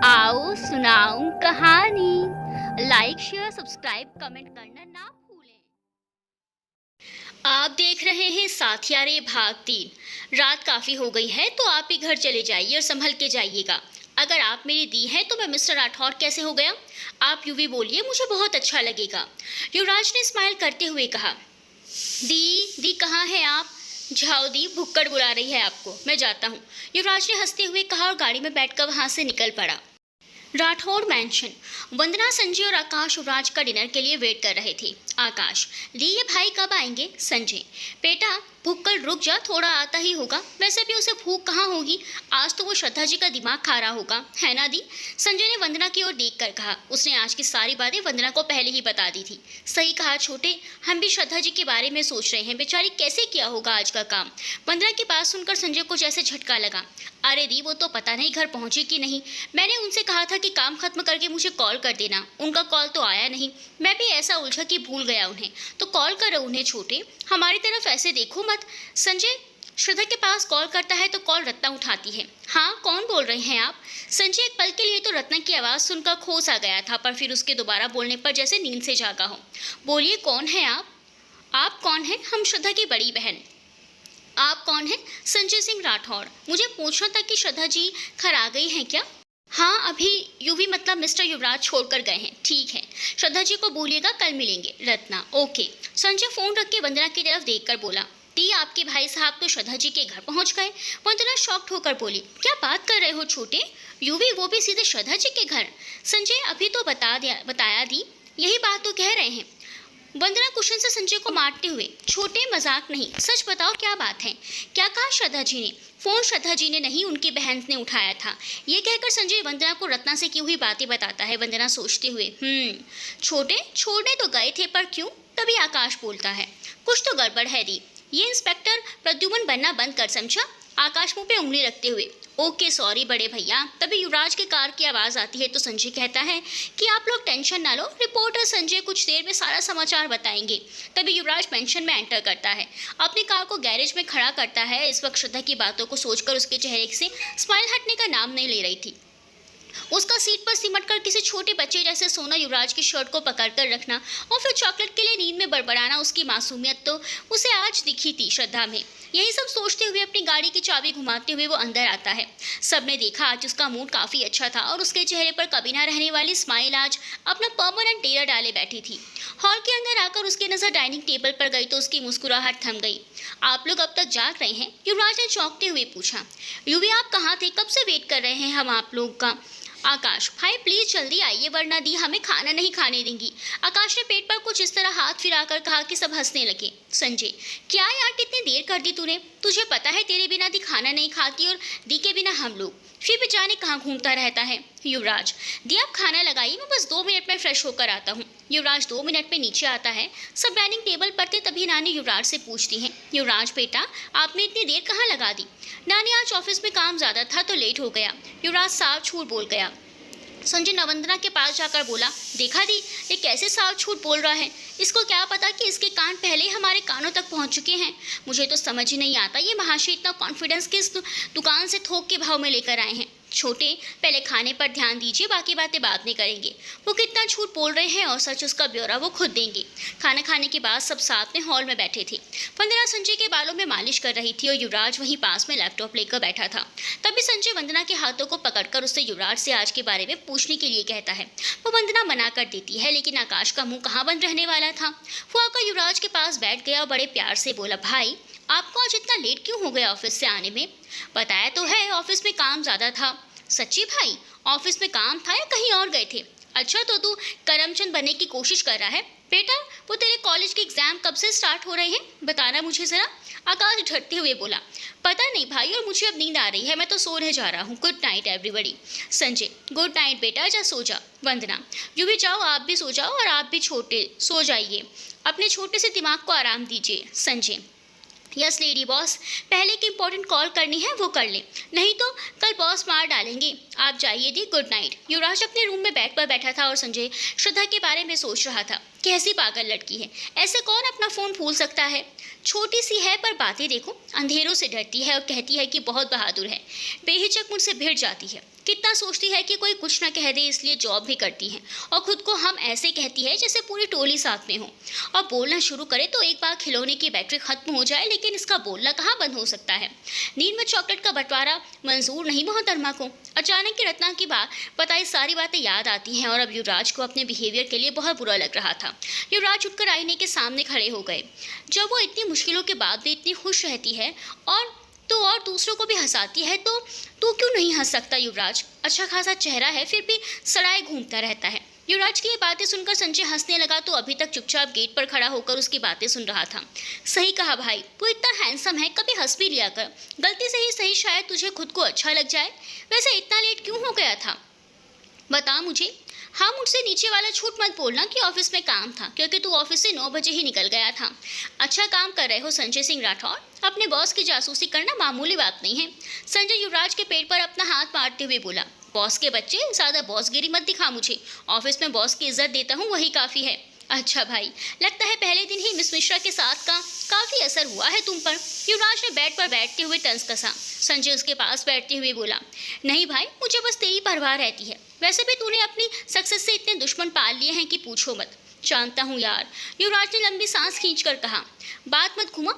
आओ सुनाऊं कहानी। लाइक शेयर सब्सक्राइब कमेंट करना ना भूलें। आप देख रहे हैं साथिया रे भाग 3। रात काफ़ी हो गई है तो आप ही घर चले जाइए और संभल के जाइएगा। अगर आप मेरी दी हैं तो मैं मिस्टर राठौर कैसे हो गया? आप यूं भी बोलिए, मुझे बहुत अच्छा लगेगा। युवराज ने स्माइल करते हुए कहा। दी दी कहाँ हैं आप? जाओ दी, भुक्कड़ बुला रही है आपको, मैं जाता हूँ, युवराज ने हंसते हुए कहा और गाड़ी में बैठकर वहां से निकल पड़ा। राठौड़ मैंशन। वंदना, संजय और आकाश युवराज का डिनर के लिए वेट कर रहे थे। आकाश, दी ये भाई कब आएंगे? संजय, बेटा भूख रुक जा, थोड़ा आता ही होगा, वैसे भी उसे भूख कहाँ होगी, आज तो वो श्रद्धा जी का दिमाग खा रहा होगा, है ना दी? संजय ने वंदना की ओर देखकर कहा। उसने आज की सारी बातें वंदना को पहले ही बता दी थी। सही कहा छोटे, हम भी श्रद्धा जी के बारे में सोच रहे हैं, बेचारी कैसे किया होगा आज का काम। वंदना की बात सुनकर संजय को जैसे झटका लगा। अरे दी, वो तो पता नहीं घर पहुंची कि नहीं, मैंने उनसे कहा था कि काम खत्म करके मुझे कॉल कर देना, उनका कॉल तो आया नहीं, मैं भी ऐसा उलझा कि भूल गया उन्हें, तो कॉल करो उन्हें छोटे, हमारी तरफ ऐसे देखो मत। संजय, श्रद्धा के पास कॉल करता है तो कॉल रत्ना उठाती है। हाँ, कौन बोल रहे हैं आप? संजय एक पल के लिए तो रत्ना की आवाज़ सुनकर खो सा गया था, पर फिर उसके दोबारा बोलने पर जैसे नींद से जागा हो। बोलिए, कौन है आप? आप कौन हैं? हम श्रद्धा की बड़ी बहन। आप कौन हैं? संजय सिंह राठौड़। मुझे पूछना था कि श्रद्धा जी घर आ गई हैं क्या? हाँ, अभी यूवी मतलब मिस्टर युवराज छोड़कर गए हैं। ठीक है, श्रद्धा जी को बोलिएगा कल मिलेंगे। रत्ना, ओके। संजय फोन रख के वंदना की तरफ देखकर बोला। दी, आपके भाई साहब तो श्रद्धा जी के घर पहुंच गए। वंदना शॉक्ड होकर बोली, क्या बात कर रहे हो छोटे? यूवी, वो भी सीधे श्रद्धा जी के घर? संजय, अभी तो बताया दी, यही बात तो कह रहे हैं। वंदना कुशन से संजय को मारते हुए, छोटे मजाक नहीं, सच बताओ क्या बात है? क्या कहा श्रद्धा जी ने? फोन श्रद्धा जी ने नहीं, उनकी बहन ने उठाया था। ये कहकर संजय वंदना को रत्ना से की हुई बातें बताता है। वंदना सोचते हुए, छोटे छोड़ने तो गए थे, पर क्यों? तभी आकाश बोलता है, कुछ तो गड़बड़ है दी, ये इंस्पेक्टर प्रद्युमन बनना बंद कर, समझा? आकाश मुंह पे उंगली रखते हुए, ओके सॉरी बड़े भैया। तभी युवराज के कार की आवाज़ आती है तो संजय कहता है कि आप लोग टेंशन ना लो, रिपोर्टर संजय कुछ देर में सारा समाचार बताएंगे। तभी युवराज पेंशन में एंटर करता है, अपनी कार को गैरेज में खड़ा करता है। इस वक्त श्रद्धा की बातों को सोचकर उसके चेहरे से स्माइल हटने का नाम नहीं ले रही थी। उसका सीट पर सिमट कर किसी छोटे बच्चे जैसे सोना युवराज की शर्ट को पकड़कर रखना और फिर चॉकलेट के लिए नींद में बड़बड़ाना, उसकी मासूमियत तो उसे आज दिखी थी श्रद्धा में। यही सब सोचते हुए अपनी गाड़ी की चाबी घुमाते हुए वो अंदर आता है। सबने देखा आज उसका मूड काफ़ी अच्छा था और उसके चेहरे पर कभी ना रहने वाली स्माइल आज अपना परमानेंट डेरा डाले बैठी थी। हॉल के अंदर आकर उसकी नज़र डाइनिंग टेबल पर गई तो उसकी मुस्कुराहट थम गई। आप लोग अब तक जाग रहे हैं? युवराज ने चौंकते हुए पूछा। यूवी, आप कहाँ थे? कब से वेट कर रहे हैं हम आप लोग का। आकाश, भाई प्लीज जल्दी आइए वरना दी हमें खाना नहीं खाने देंगी। आकाश ने पेट पर कुछ इस तरह हाथ फिराकर कहा कि सब हंसने लगे। संजय, क्या यार कितनी देर कर दी तूने? तुझे पता है तेरे बिना दी खाना नहीं खाती और दी के बिना हम लोग, फिर भी जाने कहाँ घूमता रहता है। युवराज, दी आप खाना लगाइए, मैं बस 2 मिनट में फ्रेश होकर आता हूँ। युवराज 2 मिनट में नीचे आता है। सब डाइनिंग टेबल पर थे तभी नानी युवराज से पूछती हैं, युवराज बेटा आपने इतनी देर कहाँ लगा दी? नानी, आज ऑफिस में काम ज़्यादा था तो लेट हो गया। युवराज साफ झूठ बोल गया। संजय नवंदना के पास जाकर बोला, देखा दी, ये कैसे साफ झूठ बोल रहा है, इसको क्या पता कि इसके कान पहले ही हमारे कानों तक पहुंच चुके हैं। मुझे तो समझ ही नहीं आता ये महाशय इतना कॉन्फिडेंस किस दुकान से थोक के भाव में लेकर आए हैं। छोटे, पहले खाने पर ध्यान दीजिए, बाकी बातें बाद में करेंगे। वो कितना झूठ बोल रहे हैं और सच उसका ब्यौरा वो खुद देंगे। खाना खाने के बाद सब साथ में हॉल में बैठे थे। वंदना संजय के बालों में मालिश कर रही थी और युवराज वहीं पास में लैपटॉप लेकर बैठा था। तभी संजय वंदना के हाथों को पकड़कर उससे युवराज से आज के बारे में पूछने के लिए कहता है। वो वंदना मना कर देती है, लेकिन आकाश का मुंह कहाँ बंद रहने वाला था। वो आकर युवराज के पास बैठ गया और बड़े प्यार से बोला, भाई आपको आज इतना लेट क्यों हो गया ऑफिस से आने में? बताया तो है ऑफिस में काम ज़्यादा था। सच्ची भाई, ऑफिस में काम था या कहीं और गए थे? अच्छा, तो तू करमचंद बनने की कोशिश कर रहा है? बेटा वो तेरे कॉलेज के एग्जाम कब से स्टार्ट हो रहे हैं, बताना मुझे ज़रा। आकाश झटते हुए बोला, पता नहीं भाई, और मुझे अब नींद आ रही है, मैं तो सोने जा रहा हूँ। Good night everybody. Sanjay, good night बेटा, जा सो जा। वंदना, यूँ भी जाओ, आप भी सो जाओ और आप भी छोटे सो जाइए, अपने छोटे से दिमाग को आराम दीजिए। संजय, यस लेडी बॉस, पहले की इंपॉर्टेंट कॉल करनी है वो कर ले, नहीं तो कल बॉस मार डालेंगे। आप जाइए दी, गुड नाइट। युवराज अपने रूम में बेड पर बैठा था और संजय श्रद्धा के बारे में सोच रहा था। कैसी पागल लड़की है, ऐसे कौन अपना फोन भूल सकता है। छोटी सी है पर बातें देखो, अंधेरों से डरती है और कहती है कि बहुत बहादुर है। बेहिचक मुझसे भिड़ जाती है, कितना सोचती है कि कोई कुछ ना कह दे, इसलिए जॉब भी करती है और खुद को हम ऐसे कहती है जैसे पूरी टोली साथ में हो। और बोलना शुरू करे तो एक बार खिलौने की बैटरी खत्म हो जाए, लेकिन इसका बोलना कहाँ बंद हो सकता है। नींद में चॉकलेट का बंटवारा मंजूर नहीं मोहतरमा को। अचानक की रत्ना की बात बताई सारी बातें याद आती हैं और अब युवराज को अपने बिहेवियर के लिए बहुत बुरा लग रहा था। युवराज उठकर आईने के सामने खड़े हो गए। जब वो इतनी मुश्किलों के बाद भी इतनी खुश रहती है और दूसरों को भी हंसाती है तो तू क्यों नहीं हंस सकता युवराज? अच्छा खासा चेहरा है, फिर भी सड़ाए घूमता रहता है। युवराज की ये बातें सुनकर संजय हंसने लगा तो अभी तक चुपचाप गेट पर खड़ा होकर उसकी बातें सुन रहा था। सही कहा भाई, तू इतना हैंडसम है, कभी हंस भी लिया कर। गलती से ही सही, शायद तुझे खुद को अच्छा लग जाए। वैसे इतना लेट क्यों हो गया था, बता मुझे। हाँ, मुझसे नीचे वाला झूठ मत बोलना कि ऑफिस में काम था, क्योंकि तू ऑफिस से 9 बजे ही निकल गया था। अच्छा काम कर रहे हो संजय सिंह राठौर, अपने बॉस की जासूसी करना मामूली बात नहीं है। संजय युवराज के पेट पर अपना हाथ मारते हुए बोला, बॉस के बच्चे, ज़्यादा बॉसगिरी मत दिखा मुझे। ऑफिस में बॉस की इज्जत देता हूँ, वही काफ़ी है। अच्छा भाई, लगता है पहले दिन ही मिस मिश्रा के साथ का काफ़ी असर हुआ है तुम पर। युवराज ने बेड पर बैठते हुए तंज कसा। संजय उसके पास बैठते हुए बोला, नहीं भाई, मुझे बस तेरी परवाह रहती है। वैसे भी तूने अपनी सक्सेस से इतने दुश्मन पाल लिए हैं कि पूछो मत। जानता हूँ यार, युवराज ने लंबी सांस खींचकर कहा। बात मत घुमा,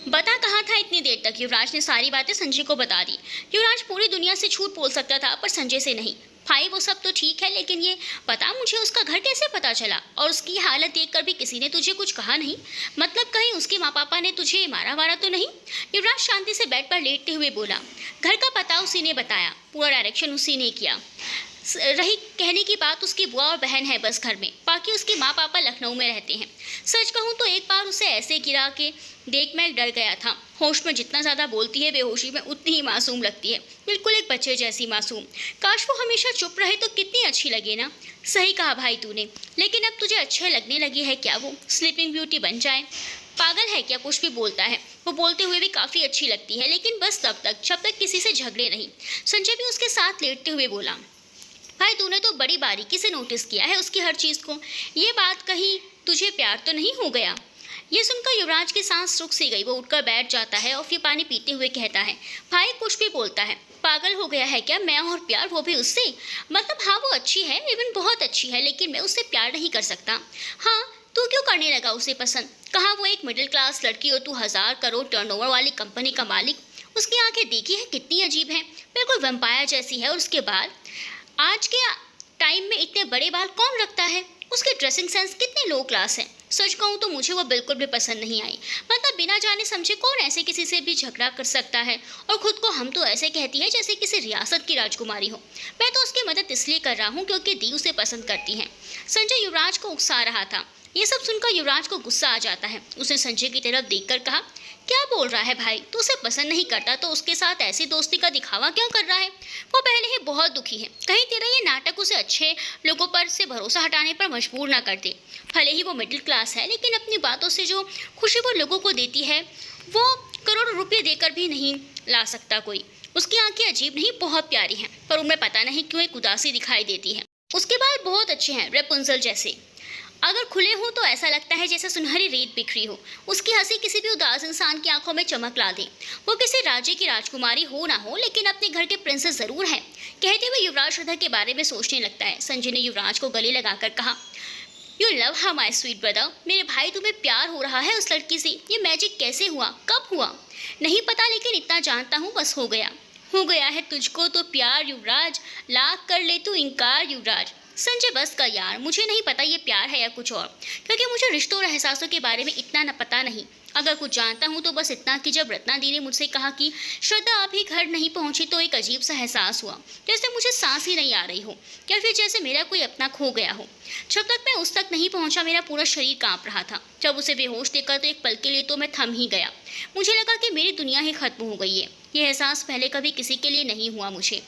बता कहाँ था इतनी देर तक। युवराज ने सारी बातें संजय को बता दी। युवराज पूरी दुनिया से झूठ बोल सकता था पर संजय से नहीं। भाई वो सब तो ठीक है, लेकिन ये बता मुझे उसका घर कैसे पता चला, और उसकी हालत देखकर भी किसी ने तुझे कुछ कहा नहीं? मतलब कहीं उसके माँ पापा ने तुझे मारा वारा तो नहीं? युवराज शांति से बेड पर लेटते हुए बोला। घर का पता उसी ने बताया, पूरा डायरेक्शन उसी ने किया। रही कहने की बात, उसकी बुआ और बहन है बस घर में, बाकी उसके माँ पापा लखनऊ में रहते हैं। सच कहूँ तो एक बार उसे ऐसे गिरा के देख मैं डर गया था। होश में जितना ज़्यादा बोलती है, बेहोशी में उतनी ही मासूम लगती है, बिल्कुल एक बच्चे जैसी मासूम। काश वो हमेशा चुप रहे तो कितनी अच्छी लगे ना। सही कहा भाई तूने, लेकिन अब तुझे अच्छे लगने लगी है क्या वो? स्लीपिंग ब्यूटी बन जाए? पागल है क्या, कुछ भी बोलता है। वो बोलते हुए भी काफ़ी अच्छी लगती है, लेकिन बस तब तक जब तक किसी से झगड़े नहीं। संजय भी उसके साथ लेटते हुए बोला, भाई तूने तो बड़ी बारीकी से नोटिस किया है उसकी हर चीज़ को। ये बात कहीं तुझे प्यार तो नहीं हो गया? ये सुनकर युवराज की सांस रुक सी गई। वो उठकर बैठ जाता है और फिर पानी पीते हुए कहता है, भाई कुछ भी बोलता है, पागल हो गया है क्या? मैं और प्यार, वो भी उससे? मतलब हाँ वो अच्छी है, इवन बहुत अच्छी है, लेकिन मैं उससे प्यार नहीं कर सकता। हाँ, तू क्यों करने लगा उसे पसंद? कहाँ वो एक मिडिल क्लास लड़की और तू 1000 करोड़ टर्नओवर वाली कंपनी का मालिक। उसकी आंखें देखी है कितनी अजीब हैं, बिल्कुल वैम्पायर जैसी है। और उसके बाद आज के टाइम में इतने बड़े बाल कौन रखता है? उसकी ड्रेसिंग सेंस कितनी लो क्लास है। सच कहूँ तो मुझे वो बिल्कुल भी पसंद नहीं आई। मतलब बिना जाने समझे कौन ऐसे किसी से भी झगड़ा कर सकता है, और खुद को हम तो ऐसे कहती है जैसे किसी रियासत की राजकुमारी हो। मैं तो उसकी मदद इसलिए कर रहा हूँ क्योंकि दी उसे पसंद करती है। संजय युवराज को उकसा रहा था। ये सब सुनकर युवराज को गुस्सा आ जाता है। उसने संजय की तरफ देखकर कहा, क्या बोल रहा है भाई? तू उसे पसंद नहीं करता तो उसके साथ ऐसी दोस्ती का दिखावा क्यों कर रहा है? वो पहले ही बहुत दुखी है, कहीं तेरा ये नाटक उसे अच्छे लोगों पर से भरोसा हटाने पर मजबूर ना कर दे। भले ही वो मिडिल क्लास है, लेकिन अपनी बातों से जो खुशी वो लोगों को देती है वो करोड़ों रुपये देकर भी नहीं ला सकता कोई। उसकी आंखें अजीब नहीं बहुत प्यारी हैं, पर उनमें पता नहीं क्यों एक उदासी दिखाई देती है। उसके बाल बहुत अच्छे हैं, रेपुंजल जैसे, अगर खुले हो तो ऐसा लगता है जैसे सुनहरी रेत बिखरी हो। उसकी हंसी किसी भी उदास इंसान की आंखों में चमक ला दे। वो किसी राज्य की राजकुमारी हो ना हो, लेकिन अपने घर के प्रिंसेस जरूर है। कहते हुए युवराज श्रद्धा के बारे में सोचने लगता है। संजय ने युवराज को गले लगाकर कहा, you love her my sweet brother. मेरे भाई तुम्हें प्यार हो रहा है उस लड़की से। ये मैजिक कैसे हुआ, कब हुआ नहीं पता, लेकिन इतना जानता हूँ बस हो गया है तुझको तो प्यार युवराज, लाख कर ले तू इनकार युवराज। संजय बस का यार, मुझे नहीं पता ये प्यार है या कुछ और, क्योंकि मुझे रिश्तों और एहसासों के बारे में इतना न पता नहीं। अगर कुछ जानता हूँ तो बस इतना कि जब रत्ना दी ने मुझसे कहा कि श्रद्धा अभी घर नहीं पहुँची तो एक अजीब सा एहसास हुआ, जैसे मुझे सांस ही नहीं आ रही हो, या फिर जैसे मेरा कोई अपना खो गया हो। जब तक मैं उस तक नहीं पहुँचा मेरा पूरा शरीर काँप रहा था। जब उसे बेहोश देखा तो एक पल के लिए तो मैं थम ही गया। मुझे लगा कि मेरी दुनिया ही खत्म हो गई है। ये एहसास पहले कभी किसी के लिए नहीं हुआ मुझे।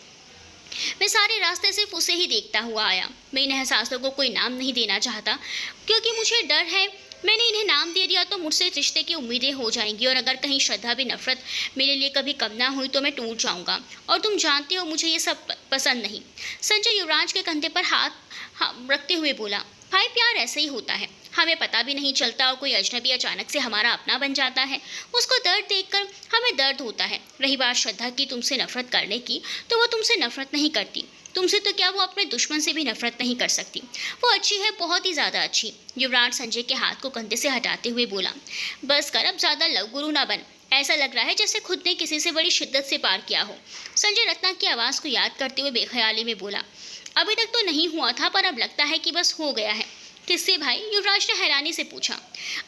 मैं सारे रास्ते सिर्फ उसे ही देखता हुआ आया। मैं इन एहसासों को कोई नाम नहीं देना चाहता, क्योंकि मुझे डर है मैंने इन्हें नाम दे दिया तो मुझसे रिश्ते की उम्मीदें हो जाएंगी, और अगर कहीं श्रद्धा भी नफरत मेरे लिए कभी कम ना हुई तो मैं टूट जाऊंगा, और तुम जानते हो मुझे ये सब पसंद नहीं। संजय युवराज के कंधे पर हाथ रखते हुए बोला, भाई प्यार ऐसे ही होता है, हमें पता भी नहीं चलता और कोई अजनबी अचानक से हमारा अपना बन जाता है, उसको दर्द देखकर हमें दर्द होता है। रही बात श्रद्धा की तुमसे नफरत करने की, तो वो तुमसे नफरत नहीं करती, तुमसे तो क्या वो अपने दुश्मन से भी नफरत नहीं कर सकती। वो अच्छी है, बहुत ही ज़्यादा अच्छी। युवराज संजय के हाथ को कंधे से हटाते हुए बोला, बस कर, अब ज़्यादा लव गुरु ना बन, ऐसा लग रहा है जैसे खुद ने किसी से बड़ी शिद्दत से पार किया हो। संजय रत्ना की आवाज़ को याद करते हुए बेख्याली में बोला, अभी तक तो नहीं हुआ था, पर अब लगता है कि बस हो गया है। किससे भाई? युवराज ने हैरानी से पूछा।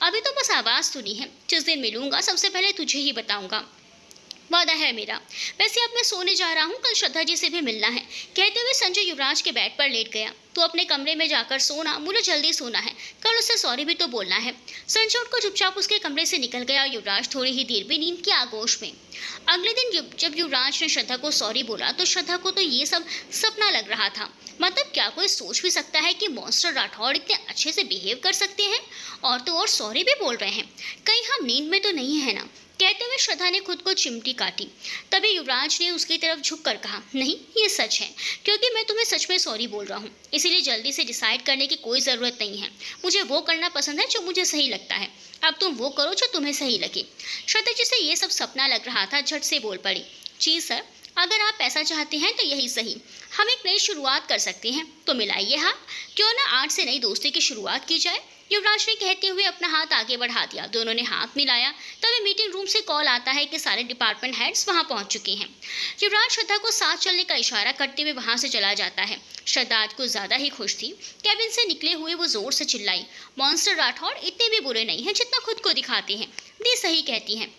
अभी तो बस आवाज़ सुनी है, जिस दिन मिलूंगा सबसे पहले तुझे ही बताऊंगा, वादा है मेरा। वैसे अब मैं सोने जा रहा हूँ, कल श्रद्धा जी से भी मिलना है। कहते हुए संजय युवराज के बेड पर लेट गया। तो अपने कमरे में जाकर सोना, मुझे जल्दी सोना है, कल उससे सॉरी भी तो बोलना है। संजय उठकर चुपचाप उसके कमरे से निकल गया और युवराज थोड़ी ही देर भी नींद की आगोश में। अगले दिन जब युवराज ने श्रद्धा को सॉरी बोला तो श्रद्धा को तो ये सब सपना लग रहा था। मतलब क्या कोई सोच भी सकता है कि मॉन्स्टर राठौड़ इतने अच्छे से बिहेव कर सकते हैं, और तो और सॉरी भी बोल रहे हैं। कहीं हम नींद में तो नहीं है ना? कहते हुए श्रद्धा ने खुद को चिमटी काटी। तभी युवराज ने उसकी तरफ झुककर कहा, नहीं ये सच है, क्योंकि मैं तुम्हें सच में सॉरी बोल रहा हूँ, इसीलिए जल्दी से डिसाइड करने की कोई ज़रूरत नहीं है। मुझे वो करना पसंद है जो मुझे सही लगता है, अब तुम वो करो जो तुम्हें सही लगे। श्रद्धा जिसे ये सब सपना लग रहा था झट से बोल पड़ी, जी सर, अगर आप ऐसा चाहते हैं तो यही सही, हम एक नई शुरुआत कर सकते हैं, तो मिलाइए हाथ, क्यों ना आज से नई दोस्ती की शुरुआत की जाए। युवराज ने कहते हुए अपना हाथ आगे बढ़ा दिया। दोनों ने हाथ मिलाया। तभी मीटिंग रूम से कॉल आता है कि सारे डिपार्टमेंट हेड्स वहां पहुंच चुके हैं। युवराज श्रद्धा को साथ चलने का इशारा करते हुए वहां से चला जाता है। श्रद्धा आज कुछ ज्यादा ही खुश थी। कैबिन से निकले हुए वो जोर से चिल्लाई, मॉन्स्टर राठौड़ इतने भी बुरे नहीं हैं जितना खुद को दिखाते हैं। दी सही कहती हैं।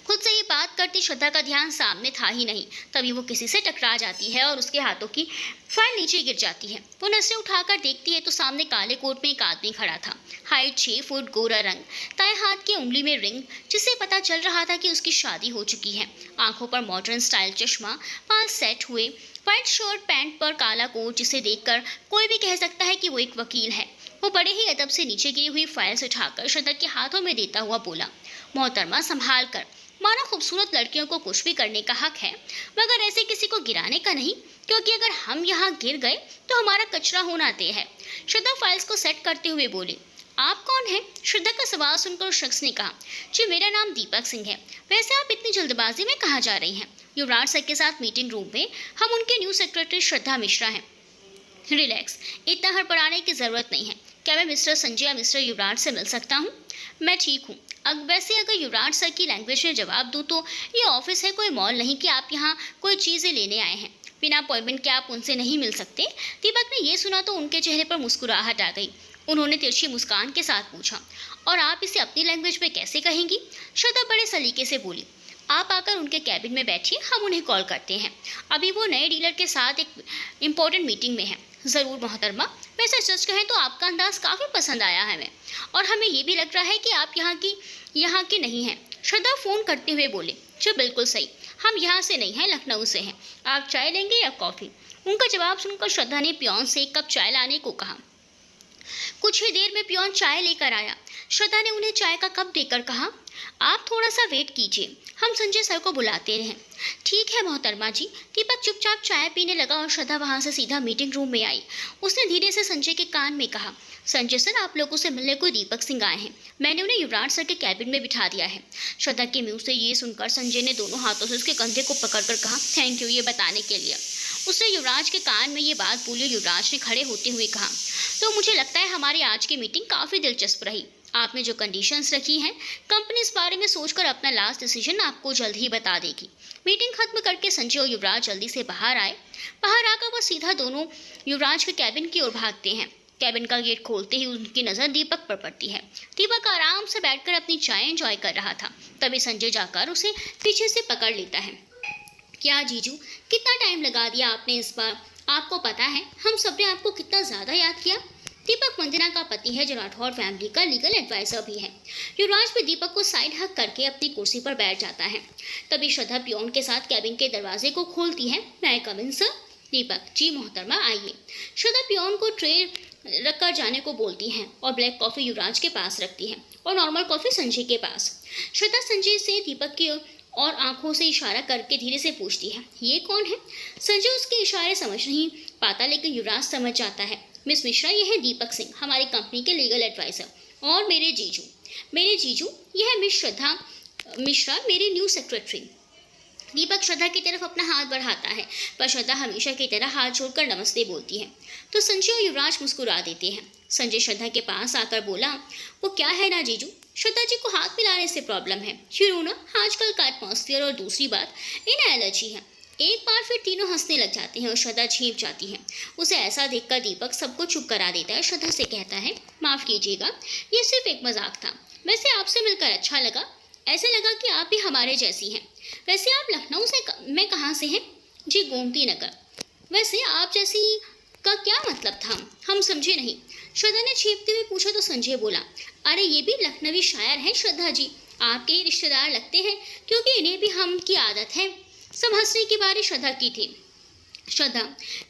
खुद से ही बात करती श्रद्धा का ध्यान सामने था ही नहीं। तभी वो किसी से टकरा जाती है और उसके हाथों की फाइल नीचे गिर जाती है। वो नजरें उठाकर देखती है तो सामने काले कोट में एक आदमी खड़ा था। हाइट 6 फुट, गोरा रंग, दाएं हाथ की उंगली में रिंग, जिससे पता चल रहा था कि उसकी शादी हो चुकी है। आंखों पर मॉडर्न स्टाइल चश्मा, बाल सेट हुए, व्हाइट शर्ट पैंट पर काला कोट, जिसे देखकर कोई भी कह सकता है कि वो एक वकील है। वो बड़े ही अदब से नीचे गिरी हुई फाइल्स उठाकर श्रद्धा के हाथों में देता हुआ बोला, मोहतरमा संभाल कर, माना खूबसूरत लड़कियों को कुछ भी करने का हक है, मगर ऐसे किसी को गिराने का नहीं, क्योंकि अगर हम यहाँ गिर गए तो हमारा कचरा होना तय है। श्रद्धा फाइल्स को सेट करते हुए बोली, आप कौन हैं? श्रद्धा का सवाल सुनकर उस शख्स ने कहा, जी मेरा नाम दीपक सिंह है। वैसे आप इतनी जल्दबाजी में कहाँ जा रही हैं? युवराज सर के साथ मीटिंग रूम में, हम उनके न्यू सेक्रेटरी श्रद्धा मिश्रा हैं। रिलैक्स, इतना हड़बड़ाने की ज़रूरत नहीं है। क्या मैं मिस्टर संजय या मिस्टर युवराज से मिल सकता हूँ? मैं ठीक हूँ। वैसे अगर युवराज सर की लैंग्वेज में जवाब दूँ तो ये ऑफिस है, कोई मॉल नहीं कि आप यहाँ कोई चीज़ें लेने आए हैं। बिना अपॉइंटमेंट के आप उनसे नहीं मिल सकते। दीपक ने ये सुना तो उनके चेहरे पर मुस्कुराहट आ गई। उन्होंने तिरछी मुस्कान के साथ पूछा, और आप इसे अपनी लैंग्वेज में कैसे कहेंगी? श्रद्धा बड़े सलीके से बोली, आप आकर उनके कैबिन में बैठिए, हम उन्हें कॉल करते हैं। अभी वो नए डीलर के साथ एक इम्पोर्टेंट मीटिंग में है। ज़रूर मोहतरमा, वैसे सच कहें तो आपका अंदाज़ काफ़ी पसंद आया हमें, और हमें ये भी लग रहा है कि आप यहाँ की नहीं हैं। श्रद्धा फ़ोन करते हुए बोले, जो बिल्कुल सही, हम यहाँ से नहीं हैं, लखनऊ से हैं। आप चाय लेंगे या कॉफ़ी? उनका जवाब सुनकर श्रद्धा ने पियोन से एक कप चाय लाने को कहा। कुछ ही देर में पियोन चाय लेकर आया। श्रद्धा ने उन्हें चाय का कप देकर कहा, आप थोड़ा सा वेट कीजिए, हम संजय सर को बुलाते हैं। ठीक है मोहतरमा जी। दीपक चुपचाप चाय पीने लगा और श्रद्धा वहां से सीधा मीटिंग रूम में आई। उसने धीरे से संजय के कान में कहा, संजय सर, आप लोगों से मिलने को दीपक सिंह आए हैं। मैंने उन्हें युवराज सर के कैबिन में बिठा दिया है। श्रद्धा के मुंह से ये सुनकर संजय ने दोनों हाथों से उसके कंधे को पकड़कर कहा, थैंक यू ये बताने के लिए। उसने युवराज के कान में ये बात बोली। युवराज ने खड़े होते हुए कहा, तो मुझे लगता है हमारी आज की मीटिंग काफ़ी दिलचस्प रही। आपने जो कंडीशंस रखी हैं, कंपनी इस बारे में सोचकर अपना लास्ट डिसीजन आपको जल्द ही बता देगी। मीटिंग खत्म करके संजय और युवराज जल्दी से बाहर आए। बाहर आकर वह सीधा दोनों युवराज के कैबिन की ओर भागते हैं। कैबिन का गेट खोलते ही उनकी नज़र दीपक पर पड़ती है। दीपक आराम से बैठकर अपनी चाय एंजॉय कर रहा था। तभी संजय जाकर उसे पीछे से पकड़ लेता है। क्या जीजू, कितना टाइम लगा दिया आपने इस बार? आपको पता है हम सबने आपको कितना ज़्यादा याद किया। दीपक वंदना का पति है जो राठौड़ फैमिली का लीगल एडवाइजर भी है। युवराज भी दीपक को साइड हक करके अपनी कुर्सी पर बैठ जाता है। तभी श्रद्धा पियोन के साथ कैबिन के दरवाजे को खोलती है। मैं कम इन सर? दीपक, जी मोहतरमा आइए। श्रद्धा पियोन को ट्रे रखकर जाने को बोलती हैं और ब्लैक कॉफ़ी युवराज के पास रखती हैं और नॉर्मल कॉफ़ी संजय के पास। श्रद्धा संजय से दीपक की और आंखों से इशारा करके धीरे से पूछती है, ये कौन है? संजय उसके इशारे समझ नहीं पाता, लेकिन युवराज समझ जाता है। मिस मिश्रा, यह है दीपक सिंह, हमारी कंपनी के लीगल एडवाइज़र, और मेरे जीजू यह है मिस श्रद्धा मिश्रा, मेरी न्यू सेक्रेटरी। दीपक श्रद्धा की तरफ अपना हाथ बढ़ाता है, पर श्रद्धा हमेशा की तरह हाथ जोड़कर नमस्ते बोलती है, तो संजय और युवराज मुस्कुरा देते हैं। संजय श्रद्धा के पास आकर बोला, वो क्या है ना जीजू, श्रद्धा जी को हाथ मिलाने से प्रॉब्लम है, ना आजकल का एटमॉस्फेयर, और दूसरी बात इन्हें एलर्जी है। एक बार फिर तीनों हंसने लग जाते हैं और श्रद्धा छींप जाती है। उसे ऐसा देखकर दीपक सबको चुप करा देता है। श्रद्धा से कहता है, माफ़ कीजिएगा, ये सिर्फ एक मजाक था। वैसे आपसे मिलकर अच्छा लगा, ऐसे लगा कि आप भी हमारे जैसी हैं। वैसे आप लखनऊ से मैं कहाँ से हैं? जी, गोमती नगर। वैसे आप जैसी का क्या मतलब था? हम समझे नहीं। श्रद्धा ने छींपते हुए पूछा तो संजय बोला, अरे ये भी लखनवी शायर हैं श्रद्धा जी, आपके ही रिश्तेदार लगते हैं, क्योंकि इन्हें भी हम की आदत है। सब हंसने की बारी श्रद्धा की थी। श्रद्धा,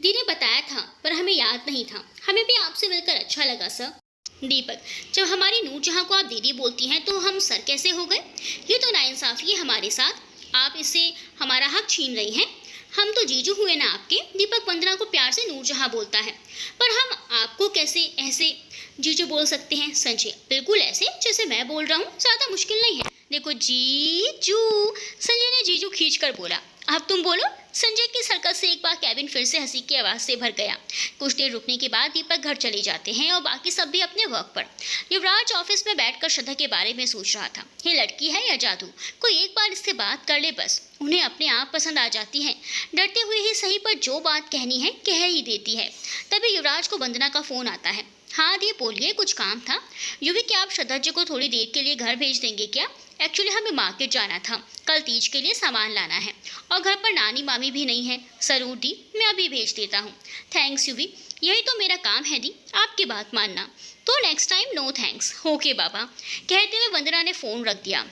दी ने बताया था पर हमें याद नहीं था। हमें भी आपसे मिलकर अच्छा लगा सर। दीपक, जब हमारी नूरजहां को आप दीदी बोलती हैं तो हम सर कैसे हो गए? ये तो नाइंसाफी है हमारे साथ, आप इससे हमारा हक छीन रही हैं। हम तो जीजू हुए ना आपके। दीपक वंदना को प्यार से नूरजहां बोलता है, पर हम आपको कैसे ऐसे जीजू बोल सकते हैं? संजय, बिल्कुल ऐसे जैसे मैं बोल रहा हूँ, ज़्यादा मुश्किल नहीं है। देखो जीजू, संजय ने जीजू खींच कर बोला। अब तुम बोलो। संजय की सर्कस से एक बार कैबिन फिर से हंसी की आवाज़ से भर गया। कुछ देर रुकने के बाद दीपक घर चले जाते हैं और बाकी सब भी अपने वर्क पर। युवराज ऑफिस में बैठकर श्रद्धा के बारे में सोच रहा था, ये लड़की है या जादू? कोई एक बार इससे बात कर ले बस, उन्हें अपने आप पसंद आ जाती है। डरते हुए ही सही, पर जो बात कहनी है कह ही देती है। तभी युवराज को वंदना का फ़ोन आता है। हाँ दी, बोलिए, कुछ काम था? युवी, क्या आप श्रद्धा जी को थोड़ी देर के लिए घर भेज देंगे क्या? एक्चुअली हमें मार्केट जाना था, कल तीज के लिए सामान लाना है, और घर पर नानी मामी भी नहीं है। ज़रूर दी, मैं अभी भेज देता हूँ। थैंक्स युवी, यही तो मेरा काम है दी, आपकी बात मानना। तो next time no thanks. Okay बाबा। कहते हुए वंदना ने फ़ोन रख दिया।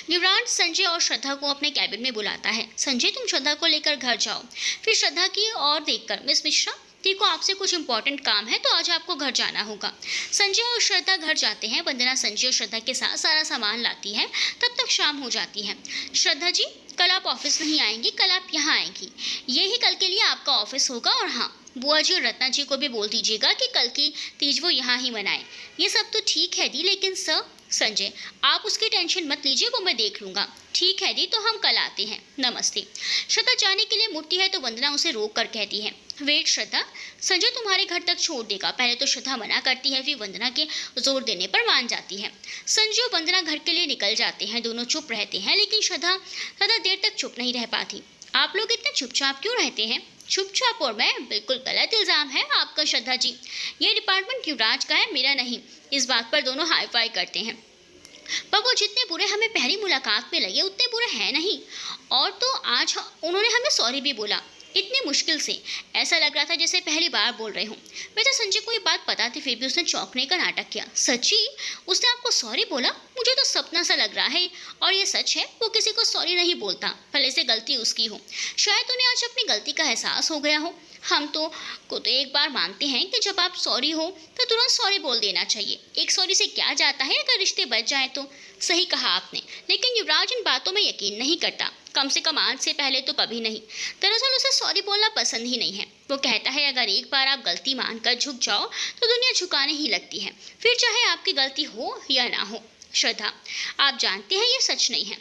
युवराज संजय और श्रद्धा को अपने कैबिन में बुलाता है। संजय, तुम श्रद्धा को लेकर घर जाओ। फिर श्रद्धा की ओर देखकर, मिस मिश्रा, देखो आपसे कुछ इंपॉर्टेंट काम है, तो आज आपको घर जाना होगा। संजय और श्रद्धा घर जाते हैं। वंदना संजय और श्रद्धा के साथ सारा सामान लाती है। तब तक शाम हो जाती है। श्रद्धा जी, कल आप ऑफिस नहीं आएंगी, कल आप यहाँ आएंगी। यही कल के लिए आपका ऑफिस होगा। और हाँ, बुआ जी और रत्ना जी को भी बोल दीजिएगा कि कल की तीज वो यहाँ ही मनाएं। ये सब तो ठीक है दी, लेकिन सर। संजय, आप उसकी टेंशन मत लीजिए, वो मैं देख लूँगा। ठीक है दी, तो हम कल आते हैं, नमस्ते। श्रद्धा जाने के लिए मुड़ती है तो वंदना उसे रोक कर कहती है, वेट श्रद्धा, संजय तुम्हारे घर तक छोड़ देगा। पहले तो श्रद्धा मना करती है, फिर वंदना के जोर देने पर मान जाती है। संजय और वंदना घर के लिए निकल जाते हैं। दोनों चुप रहते हैं, लेकिन श्रद्धा ज़्यादा देर तक चुप नहीं रह पाती। आप लोग इतने चुपचाप क्यों रहते हैं? चुपचाप और मैं? बिल्कुल गलत इल्ज़ाम है आपका श्रद्धा जी। ये डिपार्टमेंट युवराज का है, मेरा नहीं। इस बात पर दोनों हाई फाई करते हैं। पर वो जितने बुरे हमें पहली मुलाकात में लगे उतने बुरे हैं नहीं। और तो आज उन्होंने हमें सॉरी भी बोला, इतनी मुश्किल से। ऐसा लग रहा था जैसे पहली बार बोल रहे हूँ। वैसे संजय को ये बात पता थी, फिर भी उसने चौंकने का नाटक किया। सच्ची? उसने आपको सॉरी बोला? मुझे तो सपना सा लग रहा है। और ये सच है, वो किसी को सॉरी नहीं बोलता, भले से गलती उसकी हो। शायद उन्हें आज अपनी गलती का एहसास हो गया हो। हम तो एक बार मानते हैं कि जब आप सॉरी हो तो तुरंत सॉरी बोल देना चाहिए। एक सॉरी से क्या जाता है, अगर रिश्ते बच जाए तो। सही कहा आपने, लेकिन युवराज इन बातों में यकीन नहीं करता, कम से कम आज से पहले तो कभी नहीं। दरअसल उसे सॉरी बोलना पसंद ही नहीं है। वो कहता है अगर एक बार आप गलती मानकर झुक जाओ तो दुनिया झुकाने ही लगती है, फिर चाहे आपकी गलती हो या ना हो। श्रद्धा, आप जानते हैं ये सच नहीं है।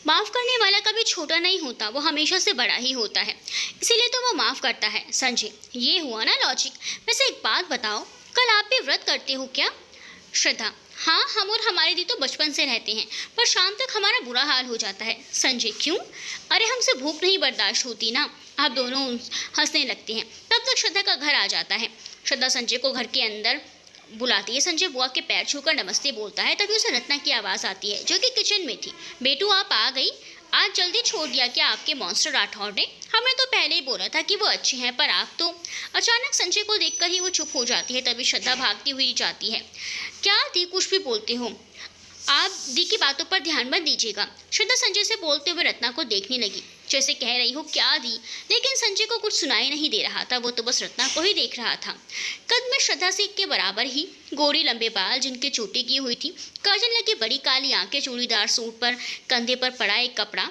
माफ़ करने वाला कभी छोटा नहीं होता, वो हमेशा से बड़ा ही होता है, इसीलिए तो वो माफ़ करता है। संजय, ये हुआ ना लॉजिक। वैसे एक बात बताओ, कल आप भी व्रत करते हो क्या? श्रद्धा, हाँ, हम और हमारी दी तो बचपन से रहते हैं, पर शाम तक हमारा बुरा हाल हो जाता है। संजय, क्यों? अरे हमसे भूख नहीं बर्दाश्त होती ना। आप दोनों हंसने लगते हैं। तब तक श्रद्धा का घर आ जाता है। श्रद्धा संजय को घर के अंदर बुलाती है। संजय बुआ के पैर छूकर नमस्ते बोलता है। तभी उसे रत्ना की आवाज़ आती है, जो कि किचन में थी। बेटू, आप आ गई? आज जल्दी छोड़ दिया क्या आपके मॉन्स्टर राठौर ने? हमने तो पहले ही बोला था कि वो अच्छे हैं, पर आप तो। अचानक संजय को देखकर ही वो चुप हो जाती है। तभी श्रद्धा भागती हुई जाती है। क्या दी, कुछ भी बोलते हो? आप दी की बातों पर ध्यान मत दीजिएगा। श्रद्धा संजय से बोलते हुए रत्ना को देखने लगी। जैसे कह रही हो क्या दी, लेकिन संजय को कुछ सुनाई नहीं दे रहा था। वो तो बस रत्ना को ही देख रहा था। कद में श्रद्धा से के बराबर ही, गोरी लंबे बाल जिनकी चोटी की हुई थी, काजल लगी बड़ी काली आंखें, चूड़ीदार सूट पर कंधे पर पड़ा एक कपड़ा,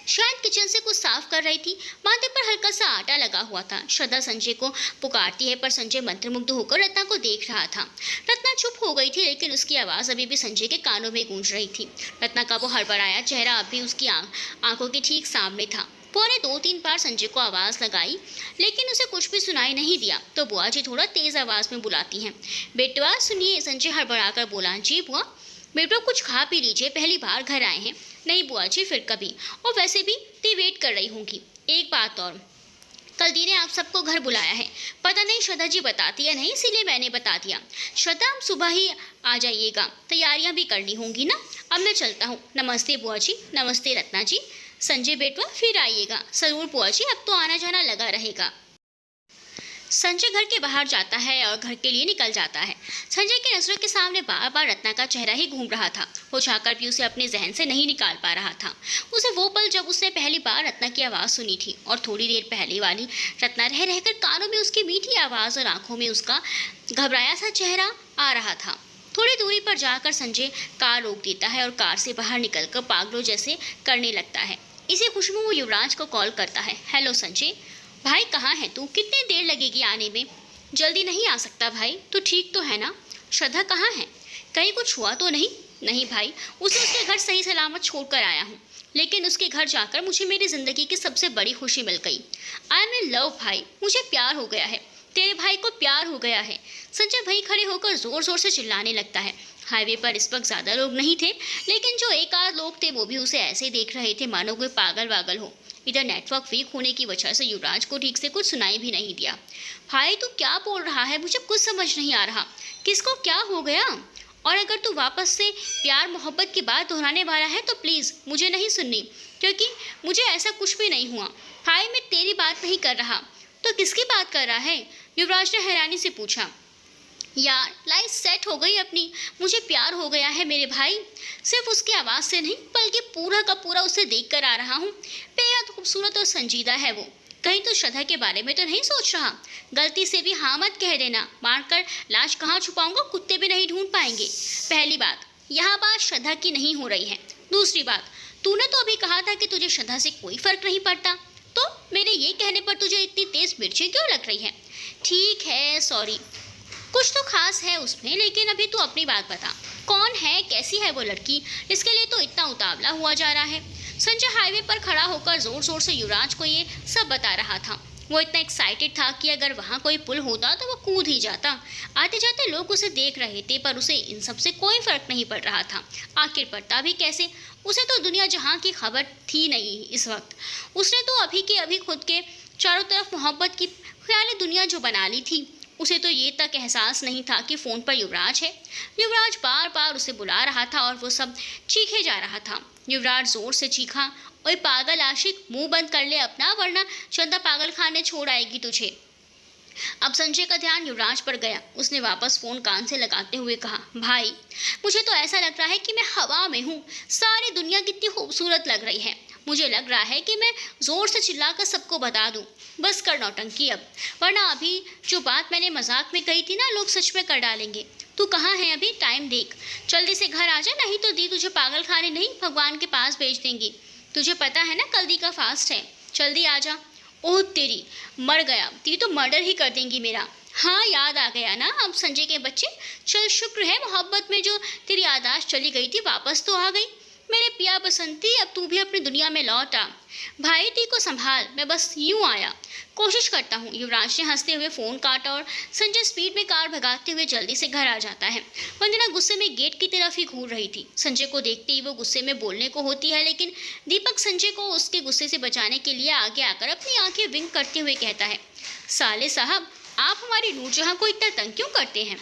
शायद किचन से कुछ साफ कर रही थी। माथे पर हल्का सा आटा लगा हुआ था। श्रद्धा संजय को पुकारती है, पर संजय मंत्रमुग्ध होकर रत्ना को देख रहा था। रत्ना चुप हो गई थी, लेकिन उसकी आवाज़ अभी भी संजय के कानों में गूंज रही थी। रत्ना का वो हड़बड़ाया चेहरा अब भी उसकी आंखों के ठीक सामने था। पौने 2-3 बार संजय को आवाज़ लगाई, लेकिन उसे कुछ भी सुनाई नहीं दिया। तो बुआ जी थोड़ा तेज़ आवाज़ में बुलाती हैं। बेटवा सुनिए, संजय हड़बड़ाकर बोला। जी बुआ। बेटवा कुछ खा पी लीजिए, पहली बार घर आए हैं। नहीं बुआ जी, फिर कभी, और वैसे भी दी वेट कर रही होंगी। एक बात और, कल दी ने आप सबको घर बुलाया है। पता नहीं श्रद्धा जी बताती या नहीं, इसीलिए मैंने बता दिया। श्रद्धा, आप सुबह ही आ जाइएगा, तैयारियां भी करनी होंगी ना। अब मैं चलता हूँ। नमस्ते बुआ जी। नमस्ते रत्ना जी। संजय बेटवा फिर आइएगा। ज़रूर बुआ जी, अब तो आना जाना लगा रहेगा। संजय घर के बाहर जाता है और घर के लिए निकल जाता है। संजय की नज़रों के सामने बार बार रत्ना का चेहरा ही घूम रहा था। वो चाहकर भी उसे अपने जहन से नहीं निकाल पा रहा था। उसे वो पल जब उसने पहली बार रत्ना की आवाज़ सुनी थी, और थोड़ी देर पहले वाली रत्ना रह रहकर कानों में उसकी मीठी आवाज़ और आंखों में उसका घबराया सा चेहरा आ रहा था। थोड़ी दूरी पर जाकर संजय कार रोक देता है और कार से बाहर निकलकर पागलों जैसे करने लगता है। इसी खुशी में वो युवराज को कॉल करता है। हेलो संजय भाई, कहाँ है तू? कितनी देर लगेगी आने में? जल्दी नहीं आ सकता भाई? तू ठीक तो है ना? श्रद्धा कहाँ है? कहीं कुछ हुआ तो नहीं? नहीं भाई, उसे उसके घर सही सलामत छोड़कर आया हूँ, लेकिन उसके घर जाकर मुझे मेरी ज़िंदगी की सबसे बड़ी खुशी मिल गई। आई एम इन लव भाई, मुझे प्यार हो गया है। तेरे भाई को प्यार हो गया है। संजय वहीं खड़े होकर ज़ोर ज़ोर से चिल्लाने लगता है। हाईवे पर इस वक्त ज़्यादा लोग नहीं थे, लेकिन जो एक आध लोग थे वो भी उसे ऐसे देख रहे थे मानो कोई पागल वागल हो। इधर नेटवर्क वीक होने की वजह से युवराज को ठीक से कुछ सुनाई भी नहीं दिया। भाई तू क्या बोल रहा है? मुझे कुछ समझ नहीं आ रहा। किसको क्या हो गया? और अगर तू वापस से प्यार मोहब्बत की बात दोहराने वाला है तो प्लीज़ मुझे नहीं सुननी, क्योंकि मुझे ऐसा कुछ भी नहीं हुआ। भाई मैं तेरी बात नहीं कर रहा। तो किसकी बात कर रहा है? युवराज ने हैरानी से पूछा। यार लाइफ सेट हो गई अपनी, मुझे प्यार हो गया है मेरे भाई। सिर्फ उसकी आवाज़ से नहीं, बल्कि पूरा का पूरा उसे देख कर आ रहा हूँ। बेहद खूबसूरत और संजीदा है वो। कहीं तो श्रद्धा के बारे में तो नहीं सोच रहा? गलती से भी हाँ मत कह देना, मारकर लाश कहाँ छुपाऊंगा, कुत्ते भी नहीं ढूंढ पाएंगे। पहली बात, यहाँ बात श्रद्धा की नहीं हो रही है। दूसरी बात, तूने तो अभी कहा था कि तुझे श्रद्धा से कोई फर्क नहीं पड़ता, तो मेरे ये कहने पर तुझे इतनी तेज मिर्ची क्यों लग रही है? ठीक है, सॉरी, कुछ तो खास है उसमें, लेकिन अभी तू अपनी बात बता। कौन है, कैसी है वो लड़की? इसके लिए तो इतना उतावला हुआ जा रहा है। संजय हाईवे पर खड़ा होकर जोर जोर से युवराज को ये सब बता रहा था। वो इतना एक्साइटेड था कि अगर वहाँ कोई पुल होता तो वो कूद ही जाता। आते जाते लोग उसे देख रहे थे, पर उसे इन सब से कोई फर्क नहीं पड़ रहा था। आखिर पड़ता भी कैसे? उसे तो दुनिया जहाँ की खबर थी नहीं इस वक्त। उसने तो अभी के अभी खुद के चारों तरफ मोहब्बत की ख्याली दुनिया जो बना ली थी। उसे तो ये तक एहसास नहीं था कि फ़ोन पर युवराज है। युवराज बार बार उसे बुला रहा था और वो सब चीखे जा रहा था। युवराज जोर से चीखा, ओए पागल आशिक, मुंह बंद कर ले अपना, वरना चंदा पागल खाने छोड़ आएगी तुझे। अब संजय का ध्यान युवराज पर गया। उसने वापस फ़ोन कान से लगाते हुए कहा, भाई मुझे तो ऐसा लग रहा है कि मैं हवा में हूँ। सारी दुनिया कितनी खूबसूरत लग रही है। मुझे लग रहा है कि मैं ज़ोर से चिल्लाकर सबको बता दूँ। बस कर नौटंकी अब, वरना अभी जो बात मैंने मजाक में कही थी ना, लोग सच में कर डालेंगे। तू कहाँ है अभी? टाइम देख, जल्दी से घर आ जा, नहीं तो दी तुझे पागल खाने नहीं, भगवान के पास भेज देंगी। तुझे पता है ना कल दी का फास्ट है, जल्दी आ जा। ओह तेरी, मर गया, दी तो मर्डर ही कर देंगी मेरा। हाँ याद आ गया ना अब संजय के बच्चे। चल शुक्र है मोहब्बत में जो तेरी यादाश्त चली गई थी वापस तो आ गई। मेरे पिया बसंती, अब तू भी अपनी दुनिया में लौट आ। भाई दी को संभाल, मैं बस यूं आया, कोशिश करता हूँ। युवराज ने हंसते हुए फ़ोन काटा और संजय स्पीड में कार भगाते हुए जल्दी से घर आ जाता है। वंदना गुस्से में गेट की तरफ ही घूर रही थी। संजय को देखते ही वो गुस्से में बोलने को होती है, लेकिन दीपक संजय को उसके गुस्से से बचाने के लिए आगे आकर अपनी आंखें विंक करते हुए कहता है, साले साहब, आप हमारी नूरजहां को इतना तंग क्यों करते हैं?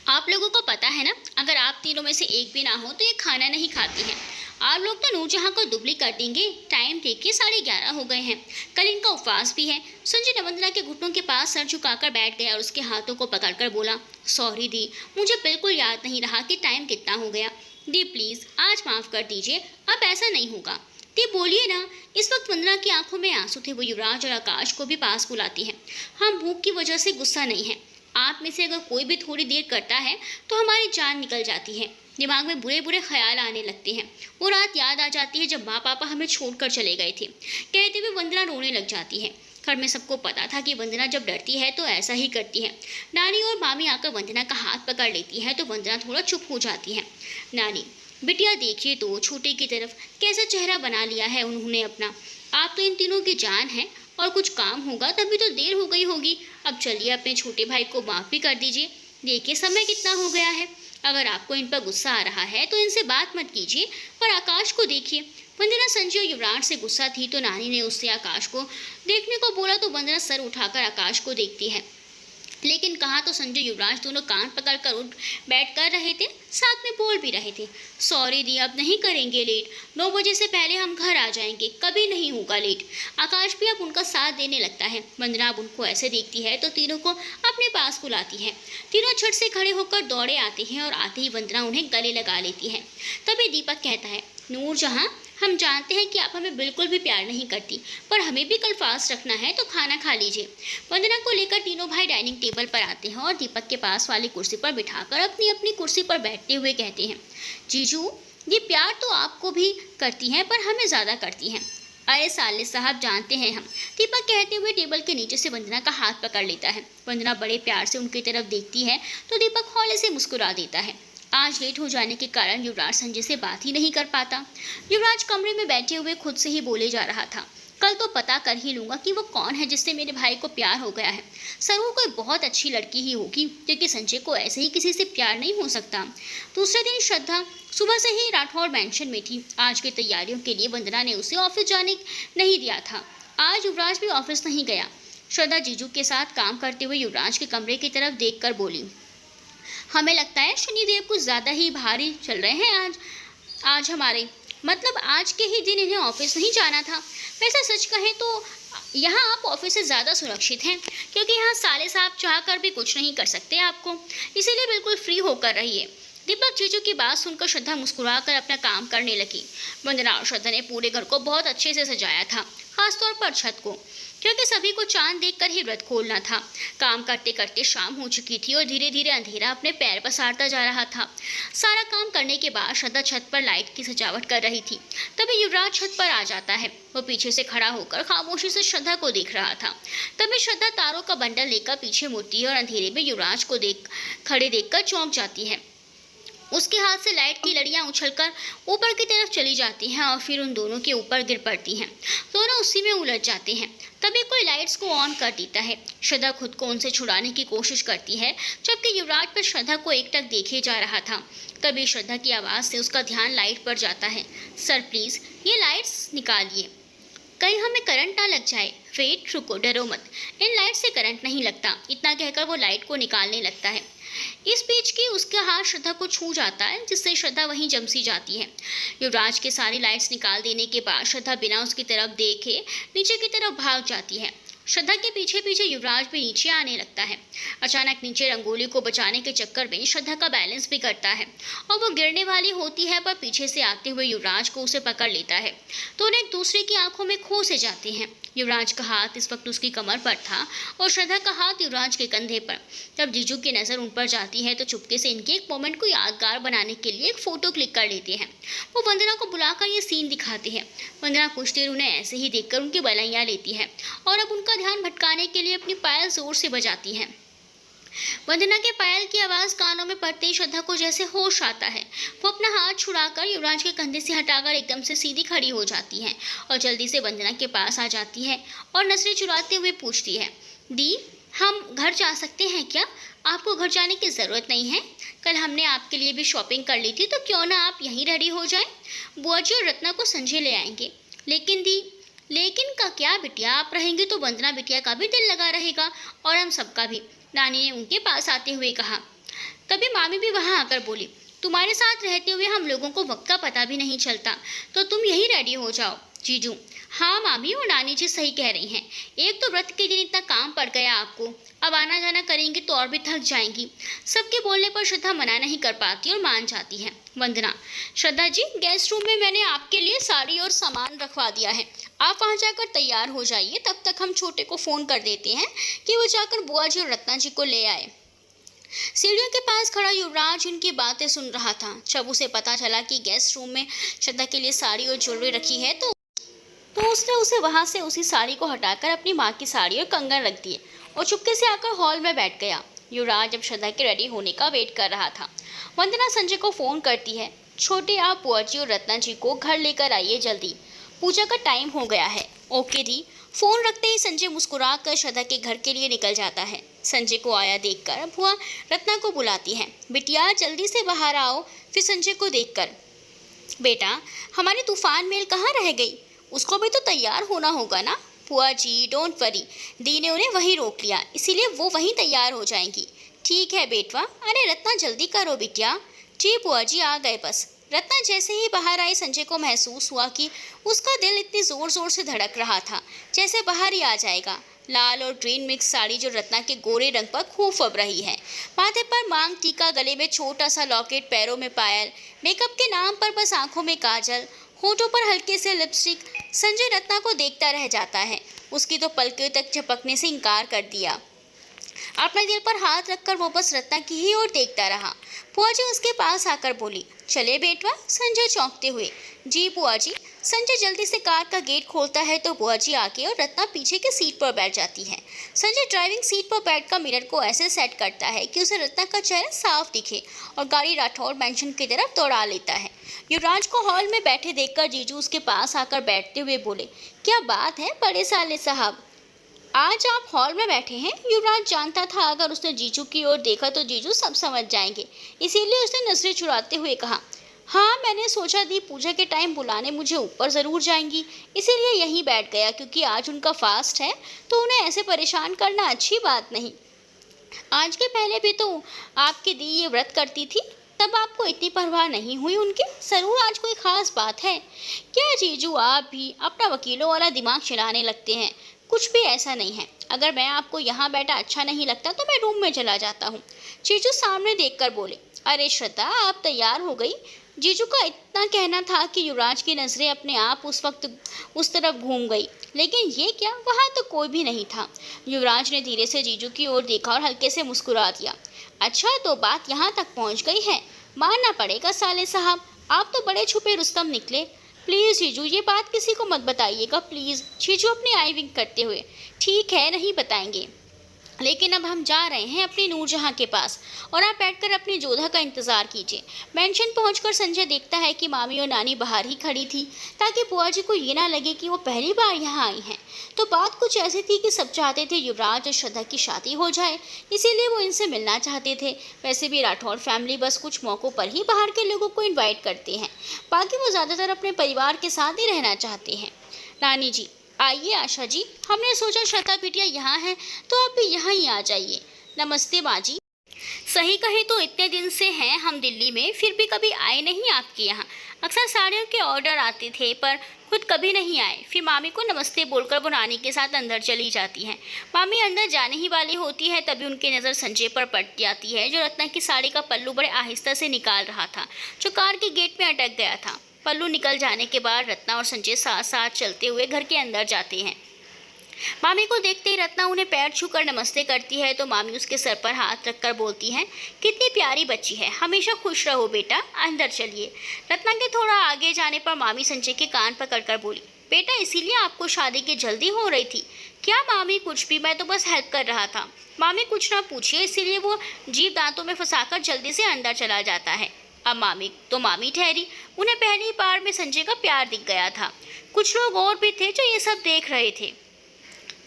आप लोगों को पता है ना, अगर आप तीनों में से एक भी ना हो तो ये खाना नहीं खाती हैं। आप लोग तो नूरजहां को दुबली कर देंगे। टाइम देखिए 11:30 हो गए हैं, कल इनका उपवास भी है। संजय वंदना के घुटनों के पास सर झुकाकर बैठ गया और उसके हाथों को पकड़कर बोला, सॉरी दी, मुझे बिल्कुल याद नहीं रहा कि टाइम कितना हो गया। दी प्लीज़ आज माफ़ कर दीजिए, अब ऐसा नहीं होगा। दी बोलिए ना। इस वक्त वंदना की आंखों में आंसू थे। वो युवराज और आकाश को भी पास बुलाती है। हम भूख की वजह से गुस्सा नहीं है। आप में से अगर कोई भी थोड़ी देर करता है तो हमारी जान निकल जाती है। दिमाग में बुरे बुरे ख्याल आने लगते हैं। वो रात याद आ जाती है जब माँ पापा हमें छोड़कर चले गए थे। कहते हुए वंदना रोने लग जाती है। घर में सबको पता था कि वंदना जब डरती है तो ऐसा ही करती है। नानी और मामी आकर वंदना का हाथ पकड़ लेती है तो वंदना थोड़ा चुप हो जाती है। नानी, बिटिया देखिए तो छोटे की तरफ कैसा चेहरा बना लिया है उन्होंने अपना। आप तो इन तीनों की जान है और कुछ काम होगा तभी तो देर हो गई होगी। अब चलिए अपने छोटे भाई को माफ़ भी कर दीजिए। देखिए समय कितना हो गया है। अगर आपको इन पर गुस्सा आ रहा है तो इनसे बात मत कीजिए, पर आकाश को देखिए। वंदना संजय और युवराज से गुस्सा थी तो नानी ने उससे आकाश को देखने को बोला तो वंदना सर उठाकर आकाश को देखती है। लेकिन कहाँ तो संजय युवराज दोनों कान पकड़कर उठ बैठ कर रहे थे, साथ में बोल भी रहे थे। सॉरी दी, अब नहीं करेंगे लेट। 9 बजे से पहले हम घर आ जाएंगे, कभी नहीं होगा लेट। आकाश भी अब उनका साथ देने लगता है। वंदना अब उनको ऐसे देखती है तो तीनों को अपने पास बुलाती है। तीनों झट से खड़े होकर दौड़े आते हैं और आते ही वंदना उन्हें गले लगा लेती है। तभी दीपक कहता है, नूरजहां, हम जानते हैं कि आप हमें बिल्कुल भी प्यार नहीं करती, पर हमें भी कल फास्ट रखना है तो खाना खा लीजिए। वंदना को लेकर तीनों भाई डाइनिंग टेबल पर आते हैं और दीपक के पास वाली कुर्सी पर बिठाकर अपनी अपनी कुर्सी पर बैठते हुए कहते हैं, जीजू, ये प्यार तो आपको भी करती हैं पर हमें ज़्यादा करती हैं। अरे साले साहब, जानते हैं हम। दीपक कहते हुए टेबल के नीचे से वंदना का हाथ पकड़ लेता है। वंदना बड़े प्यार से उनकी तरफ देखती है तो दीपक हौले से मुस्कुरा देता है। आज लेट हो जाने के कारण युवराज संजय से बात ही नहीं कर पाता। युवराज कमरे में बैठे हुए खुद से ही बोले जा रहा था, कल तो पता कर ही लूंगा कि वो कौन है जिससे मेरे भाई को प्यार हो गया है। जरूर कोई बहुत अच्छी लड़की ही होगी, क्योंकि संजय को ऐसे ही किसी से प्यार नहीं हो सकता। दूसरे दिन श्रद्धा सुबह से ही राठौर मैंशन में थी। आज की तैयारियों के लिए वंदना ने उसे ऑफिस जाने नहीं दिया था। आज युवराज भी ऑफिस नहीं गया। श्रद्धा जीजू के साथ काम करते हुए युवराज के कमरे की तरफ देखकर बोली, हमें लगता है शनिदेव कुछ ज़्यादा ही भारी चल रहे हैं आज हमारे, मतलब आज के ही दिन इन्हें ऑफिस नहीं जाना था। वैसे सच कहें तो यहाँ आप ऑफिस से ज़्यादा सुरक्षित हैं, क्योंकि यहाँ साले साहब चाह कर भी कुछ नहीं कर सकते आपको, इसीलिए बिल्कुल फ्री होकर रहिए। दीपक जीजू की बात सुनकर श्रद्धा मुस्कुराकर अपना काम करने लगी। वंदना और श्रद्धा ने पूरे घर को बहुत अच्छे से सजाया था, खासतौर पर छत को, क्योंकि सभी को चांद देखकर ही व्रत खोलना था। काम करते करते शाम हो चुकी थी और धीरे धीरे अंधेरा अपने पैर पसारता जा रहा था। सारा काम करने के बाद श्रद्धा छत पर लाइट की सजावट कर रही थी। तभी युवराज छत पर आ जाता है। वो पीछे से खड़ा होकर खामोशी से श्रद्धा को देख रहा था। तभी श्रद्धा तारों का बंडल लेकर पीछे मुड़ती है और अंधेरे में युवराज को खड़े देखकर चौंक जाती है। उसके हाथ से लाइट की लड़ियां उछलकर ऊपर की तरफ चली जाती हैं और फिर उन दोनों के ऊपर गिर पड़ती हैं। दोनों उसी में उलझ जाते हैं। तभी कोई लाइट्स को ऑन कर देता है। श्रद्धा खुद को उनसे छुड़ाने की कोशिश करती है, जबकि युवराज पर श्रद्धा को एकटक देखे जा रहा था। तभी श्रद्धा की आवाज़ से उसका ध्यान लाइट पर जाता है। सर प्लीज़ ये लाइट्स निकालिए, कहीं हमें करंट ना लग जाए। वेट, रुको, डरो मत, इन लाइट से करंट नहीं लगता। इतना कहकर वो लाइट को निकालने लगता है। इस बीच की उसका हाथ श्रद्धा को छू जाता है, जिससे श्रद्धा वहीं जमसी जाती है। युवराज के सारी लाइट्स निकाल देने के बाद श्रद्धा बिना उसकी तरफ देखे नीचे की तरफ भाग जाती है। श्रद्धा के पीछे पीछे युवराज भी नीचे आने लगता है। अचानक नीचे रंगोली को बचाने के चक्कर में श्रद्धा का बैलेंस बिगड़ता है और वो गिरने वाली होती है, पर पीछे से आते हुए युवराज को उसे पकड़ लेता है। दोनों एक दूसरे की आंखों में खो से जाते हैं। युवराज का हाथ इस वक्त उसकी कमर पर था और श्रद्धा का हाथ युवराज के कंधे पर। तब जीजू की नज़र उन पर जाती है तो चुपके से इनके एक मोमेंट को यादगार बनाने के लिए एक फ़ोटो क्लिक कर लेते हैं। वो वंदना को बुलाकर ये सीन दिखाते हैं। वंदना कुछ देर उन्हें ऐसे ही देखकर उनकी बलैया लेती है और अब उनका ध्यान भटकाने के लिए अपनी पायल जोर से बजाती है। वंदना के पायल की आवाज़ कानों में पड़ते ही श्रद्धा को जैसे होश आता है। वो अपना हाथ छुड़ाकर युवराज के कंधे से हटाकर एकदम से सीधी खड़ी हो जाती है और जल्दी से वंदना के पास आ जाती है और नजरें चुराते हुए पूछती है, दी, हम घर जा सकते हैं क्या? आपको घर जाने की ज़रूरत नहीं है। कल हमने आपके लिए भी शॉपिंग कर ली थी, तो क्यों ना आप यहीं रेडी हो जाएं। बुआ जी और रत्ना को संजय ले आएंगे। लेकिन दी, लेकिन का क्या बिटिया, आप रहेंगी तो वंदना बिटिया का भी दिल लगा रहेगा और हम सबका भी, नानी ने उनके पास आते हुए कहा। तभी मामी भी वहाँ आकर बोली, तुम्हारे साथ रहते हुए हम लोगों को वक्त का पता भी नहीं चलता, तो तुम यही रेडी हो जाओ। जीजू, हाँ मामी और नानी जी सही कह रही हैं। एक तो व्रत के दिन इतना काम पड़ गया आपको, अब आना जाना करेंगी तो और भी थक जाएंगी। सबके बोलने पर श्रद्धा मना नहीं कर पाती और मान जाती है। वंदना, श्रद्धा जी, गेस्ट रूम में मैंने आपके लिए साड़ी और सामान रखवा दिया है, आप वहाँ जाकर तैयार हो जाइए। तब तक हम छोटे को फ़ोन कर देते हैं कि वो जाकर बुआ जी और रत्ना जी को ले आए। सीढ़ियों के पास खड़ा युवराज उनकी बातें सुन रहा था। जब उसे पता चला कि गेस्ट रूम में श्रद्धा के लिए साड़ी और ज्वेलरी रखी है तो उसने उसे वहां से उसी साड़ी को हटाकर अपनी माँ की साड़ी और कंगन रख दिए और चुपके से आकर हॉल में बैठ गया। युवराज अब श्रद्धा के रेडी होने का वेट कर रहा था। वंदना संजय को फ़ोन करती है, छोटे आप बुआ जी और रत्ना जी को घर लेकर आइए जल्दी, पूजा का टाइम हो गया है। ओके दी। फ़ोन रखते ही संजय मुस्कुरा कर श्रद्धा के घर के लिए निकल जाता है। संजय को आया देखकर बुआ रत्ना को बुलाती है, बिटिया जल्दी से बाहर आओ। फिर संजय को देखकर, बेटा हमारी तूफान मेल कहाँ रह गई, उसको भी तो तैयार होना होगा ना। बुआ जी डोंट वरी, दी ने उन्हें वहीं रोक लिया, इसीलिए वो वहीं तैयार हो जाएंगी। ठीक है बेटवा। अरे रत्ना जल्दी करो बिटिया। जी बुआ जी आ गए बस। रत्ना जैसे ही बाहर आई संजय को महसूस हुआ कि उसका दिल इतनी ज़ोर ज़ोर से धड़क रहा था जैसे बाहर ही आ जाएगा। लाल और ग्रीन मिक्स साड़ी जो रत्ना के गोरे रंग पर खूब फब रही है, माथे पर मांग टीका, गले में छोटा सा लॉकेट, पैरों में पायल, मेकअप के नाम पर बस आंखों में काजल, होठों पर हल्के से लिपस्टिक। संजय रत्ना को देखता रह जाता है। उसकी तो पलकों तक झपकने से इनकार कर दिया। अपने दिल पर हाथ रखकर वो बस रत्ना की ही ओर देखता रहा। बुआ जी उसके पास आकर बोली, चले बेटवा। संजय चौंकते हुए, जी बुआ जी। संजय जल्दी से कार का गेट खोलता है तो बुआ जी आके और रत्ना पीछे की सीट पर बैठ जाती है। संजय ड्राइविंग सीट पर बैठकर मिरर को ऐसे सेट करता है कि उसे रत्ना का चेहरा साफ दिखे और गाड़ी राठौर मैंशन की तरफ दौड़ा लेता है। युवराज को हॉल में बैठे देखकर जीजू उसके पास आकर बैठते हुए बोले, क्या बात है बड़े साले साहब, आज आप हॉल में बैठे हैं। युवराज जानता था अगर उसने जीजू की ओर देखा तो जीजू सब समझ जाएंगे, इसीलिए उसने नजरें चुराते हुए कहा, हाँ मैंने सोचा दी पूजा के टाइम बुलाने मुझे ऊपर ज़रूर जाएंगी, इसीलिए यहीं बैठ गया, क्योंकि आज उनका फास्ट है तो उन्हें ऐसे परेशान करना अच्छी बात नहीं। आज के पहले भी तो आपकी दी ये व्रत करती थी, तब आपको इतनी परवाह नहीं हुई उनकी। ज़रूर आज कोई ख़ास बात है क्या जीजू, आप भी अपना वकीलों वाला दिमाग चलाने लगते हैं। कुछ भी ऐसा नहीं है, अगर मैं आपको यहाँ बैठा अच्छा नहीं लगता तो मैं रूम में चला जाता हूँ। जीजू सामने देखकर बोले, अरे श्रद्धा आप तैयार हो गई। जीजू का इतना कहना था कि युवराज की नज़रें अपने आप उस वक्त उस तरफ घूम गई, लेकिन ये क्या, वहाँ तो कोई भी नहीं था। युवराज ने धीरे से जीजू की ओर देखा और हल्के से मुस्कुरा दिया, अच्छा तो बात यहाँ तक पहुँच गई है, मानना पड़ेगा साले साहब, आप तो बड़े छुपे रुस्तम निकले। प्लीज़ जीजू ये बात किसी को मत बताइएगा प्लीज़। जीजू अपनी आई विंक करते हुए, ठीक है नहीं बताएंगे, लेकिन अब हम जा रहे हैं अपनी नूरजहाँ के पास और आप बैठकर अपनी जोधा का इंतज़ार कीजिए। मेंशन पहुंचकर संजय देखता है कि मामी और नानी बाहर ही खड़ी थी ताकि बुआ जी को ये ना लगे कि वो पहली बार यहाँ आई हैं। तो बात कुछ ऐसी थी कि सब चाहते थे युवराज और श्रद्धा की शादी हो जाए, इसीलिए वो इनसे मिलना चाहते थे। वैसे भी राठौर फैमिली बस कुछ मौक़ों पर ही बाहर के लोगों को इन्वाइट करते हैं, बाकी वो ज़्यादातर अपने परिवार के साथ ही रहना चाहते हैं। नानी जी आइए, आशा जी, हमने सोचा श्रद्धा बिटिया यहाँ है तो आप भी यहाँ ही आ जाइए। नमस्ते माँ जी। सही कहे तो इतने दिन से हैं हम दिल्ली में, फिर भी कभी आए नहीं आपके यहाँ। अक्सर साड़ियों के ऑर्डर आते थे पर खुद कभी नहीं आए। फिर मामी को नमस्ते बोलकर वो नानी के साथ अंदर चली जाती हैं। मामी अंदर जाने ही वाली होती है तभी उनकी नज़र संजय पर पड़ जाती है, जो रत्ना की साड़ी का पल्लू बड़े आहिस्ता से निकाल रहा था, जो कार के गेट में अटक गया था। पल्लू निकल जाने के बाद रत्ना और संजय साथ साथ चलते हुए घर के अंदर जाते हैं। मामी को देखते ही रत्ना उन्हें पैर छूकर नमस्ते करती है तो मामी उसके सर पर हाथ रखकर बोलती हैं, कितनी प्यारी बच्ची है, हमेशा खुश रहो बेटा, अंदर चलिए। रत्ना के थोड़ा आगे जाने पर मामी संजय के कान पकड़कर बोली, बेटा इसीलिए आपको शादी की जल्दी हो रही थी क्या? मामी कुछ भी, मैं तो बस हेल्प कर रहा था। मामी कुछ ना पूछिए, इसीलिए वो जीभ दांतों में फंसाकर जल्दी से अंदर चला जाता है। अब मामी ठहरी, उन्हें पहली बार में संजय का प्यार दिख गया था। कुछ लोग और भी थे जो ये सब देख रहे थे,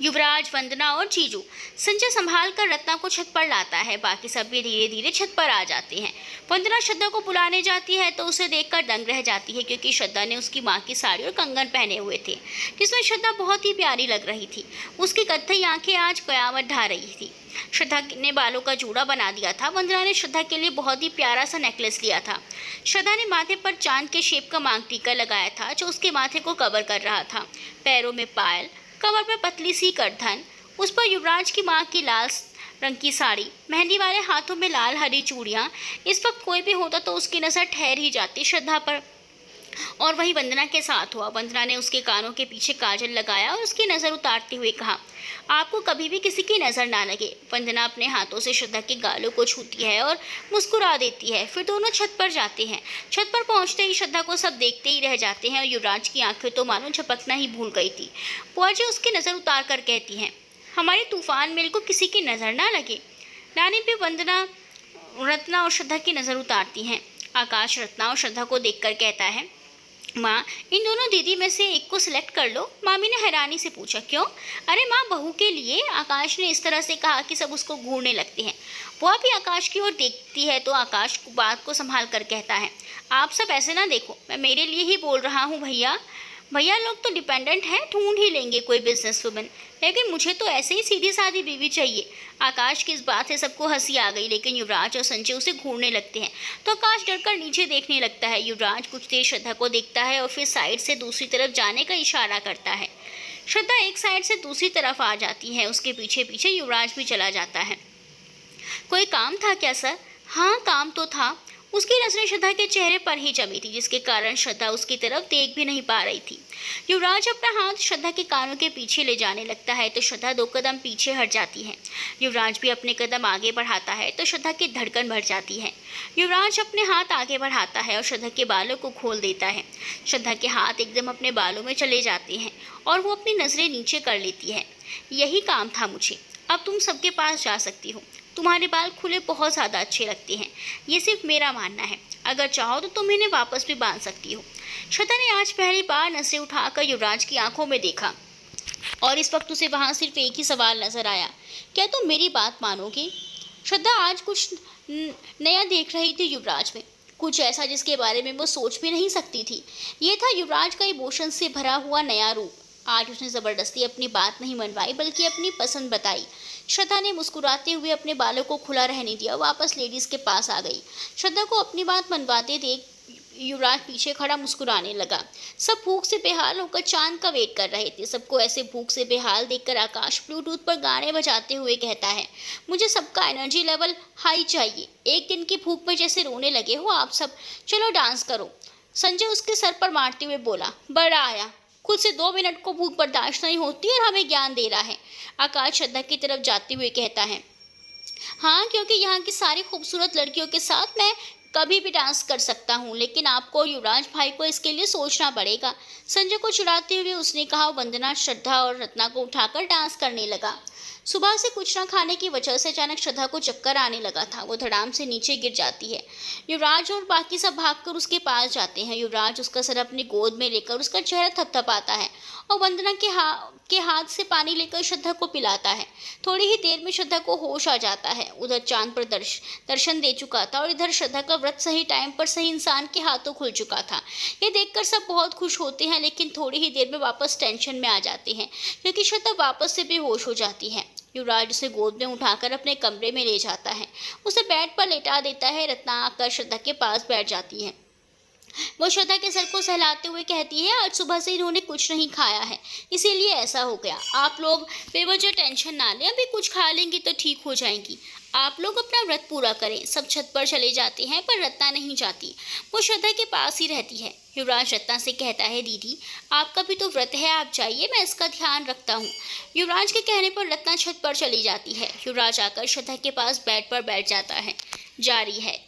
युवराज, वंदना और जीजू। संजय संभाल कर रत्ना को छत पर लाता है, बाकी सब भी धीरे धीरे छत पर आ जाते हैं। वंदना श्रद्धा को बुलाने जाती है तो उसे देखकर दंग रह जाती है, क्योंकि श्रद्धा ने उसकी माँ की साड़ी और कंगन पहने हुए थे, जिसमें श्रद्धा बहुत ही प्यारी लग रही थी। उसकी कत्थई आंखें आज कयामत ढा रही थी। श्रद्धा ने बालों का जूड़ा बना दिया था। वंदना ने श्रद्धा के लिए बहुत ही प्यारा सा नेकलेस लिया था। श्रद्धा ने माथे पर चांद के शेप का मांग टीका लगाया था, जो उसके माथे को कवर कर रहा था। पैरों में पायल, कमर में पतली सी करधन, उस पर युवराज की माँ की लाल रंग की साड़ी, मेहंदी वाले हाथों में लाल हरी चूड़ियाँ। इस वक्त कोई भी होता तो उसकी नज़र ठहर ही जाती श्रद्धा पर, और वही वंदना के साथ हुआ। वंदना ने उसके कानों के पीछे काजल लगाया और उसकी नज़र उतारते हुए कहा, आपको कभी भी किसी की नज़र ना लगे। वंदना अपने हाथों से श्रद्धा के गालों को छूती है और मुस्कुरा देती है। फिर दोनों छत पर जाते हैं। छत पर पहुंचते ही श्रद्धा को सब देखते ही रह जाते हैं और युवराज की आंखें तो मानो झपकना ही भूल गई थी। बुआ जी उसकी नज़र उतार कर कहती हैं, हमारे तूफान मेल को किसी की नज़र ना लगे। नानी भी वंदना, रत्ना और श्रद्धा की नज़र उतारती हैं। आकाश रत्ना और श्रद्धा को देखकर कहता है, माँ, इन दोनों दीदी में से एक को सिलेक्ट कर लो। मामी ने हैरानी से पूछा, क्यों? अरे माँ, बहू के लिए। आकाश ने इस तरह से कहा कि सब उसको घूरने लगते हैं। बुआ भी आकाश की ओर देखती है तो आकाश बात को संभाल कर कहता है, आप सब ऐसे ना देखो, मैं मेरे लिए ही बोल रहा हूँ भैया। भैया लोग तो डिपेंडेंट हैं, ढूंढ ही लेंगे कोई बिजनेस वुमन, लेकिन मुझे तो ऐसे ही सीधी सादी बीवी चाहिए। आकाश की इस बात से सबको हंसी आ गई, लेकिन युवराज और संजय उसे घूरने लगते हैं तो आकाश डरकर नीचे देखने लगता है। युवराज कुछ देर श्रद्धा को देखता है और फिर साइड से दूसरी तरफ जाने का इशारा करता है। श्रद्धा एक साइड से दूसरी तरफ आ जाती है। उसके पीछे पीछे युवराज भी चला जाता है। कोई काम था क्या सर? हाँ, काम तो था। उसकी नजरें श्रद्धा के चेहरे पर ही जमी थी, जिसके कारण श्रद्धा उसकी तरफ देख भी नहीं पा रही थी। युवराज अपना हाथ श्रद्धा के कानों के पीछे ले जाने लगता है तो श्रद्धा 2 कदम पीछे हट जाती है। युवराज भी अपने कदम आगे बढ़ाता है तो श्रद्धा की धड़कन बढ़ जाती है। युवराज अपने हाथ आगे बढ़ाता है और श्रद्धा के बालों को खोल देता है। श्रद्धा के हाथ एकदम अपने बालों में चले जाते हैं और वो अपनी नजरें नीचे कर लेती है। यही काम था मुझे, अब तुम सबके पास जा सकती हो। तुम्हारे बाल खुले बहुत ज़्यादा अच्छे लगते हैं, ये सिर्फ मेरा मानना है। अगर चाहो तो तुम इन्हें वापस भी बांध सकती हो। श्रद्धा ने आज पहली बार नजरें उठाकर युवराज की आंखों में देखा और इस वक्त उसे वहाँ सिर्फ एक ही सवाल नजर आया, क्या तुम मेरी बात मानोगी? श्रद्धा आज कुछ नया देख रही थी युवराज में, कुछ ऐसा जिसके बारे में वो सोच भी नहीं सकती थी। ये था युवराज का इमोशन से भरा हुआ नया रूप। आज उसने ज़बरदस्ती अपनी बात नहीं मनवाई, बल्कि अपनी पसंद बताई। श्रद्धा ने मुस्कुराते हुए अपने बालों को खुला रहने दिया, वापस लेडीज़ के पास आ गई। श्रद्धा को अपनी बात मनवाते देख युवराज पीछे खड़ा मुस्कुराने लगा। सब भूख से बेहाल होकर चांद का वेट कर रहे थे। सबको ऐसे भूख से बेहाल देखकर आकाश ब्लूटूथ पर गाने बजाते हुए कहता है, मुझे सबका एनर्जी लेवल हाई चाहिए। एक दिन की भूख में जैसे रोने लगे हो आप सब, चलो डांस करो। संजय उसके सर पर मारते हुए बोला, बड़ा आया, खुद से 2 मिनट को भूख बर्दाश्त नहीं होती और हमें ज्ञान दे रहा है। आकाश श्रद्धा की तरफ जाते हुए कहता है, हाँ, क्योंकि यहाँ की सारी खूबसूरत लड़कियों के साथ मैं कभी भी डांस कर सकता हूँ, लेकिन आपको और युवराज भाई को इसके लिए सोचना पड़ेगा। संजय को चिढ़ाते हुए उसने कहा। वंदना श्रद्धा और रत्ना को उठाकर डांस करने लगा। सुबह से कुछ न खाने की वजह से अचानक श्रद्धा को चक्कर आने लगा था। वो धड़ाम से नीचे गिर जाती है। युवराज और बाकी सब भागकर उसके पास जाते हैं। युवराज उसका सर अपनी गोद में लेकर उसका चेहरा थपथपाता है और वंदना के हाथ से पानी लेकर श्रद्धा को पिलाता है। थोड़ी ही देर में श्रद्धा को होश आ जाता है। उधर चांद पर दर्शन दे चुका था और इधर श्रद्धा का व्रत सही टाइम पर सही इंसान के हाथों खुल चुका था। ये देखकर सब बहुत खुश होते हैं, लेकिन थोड़ी ही देर में वापस टेंशन में आ जाते हैं, क्योंकि श्रद्धा वापस से बेहोश हो जाती है। युवराज उसे गोद में उठाकर अपने कमरे में ले जाता है, उसे बेड पर लेटा देता है। रत्ना आकर श्रद्धा के पास बैठ जाती है। वो श्रद्धा के सर को सहलाते हुए कहती है, आज सुबह से इन्होंने कुछ नहीं खाया है, इसीलिए ऐसा हो गया। आप लोग बेवजह टेंशन ना लें, अभी कुछ खा लेंगी तो ठीक हो जाएंगी। आप लोग अपना व्रत पूरा करें। सब छत पर चले जाते हैं, पर रत्ना नहीं जाती, वो श्रद्धा के पास ही रहती है। युवराज रत्ना से कहता है, दीदी आपका भी तो व्रत है, आप जाइए, मैं इसका ध्यान रखता हूँ। युवराज के कहने पर रत्ना छत पर चली जाती है। युवराज आकर श्रद्धा के पास बेड पर बैठ जाता है। जारी है।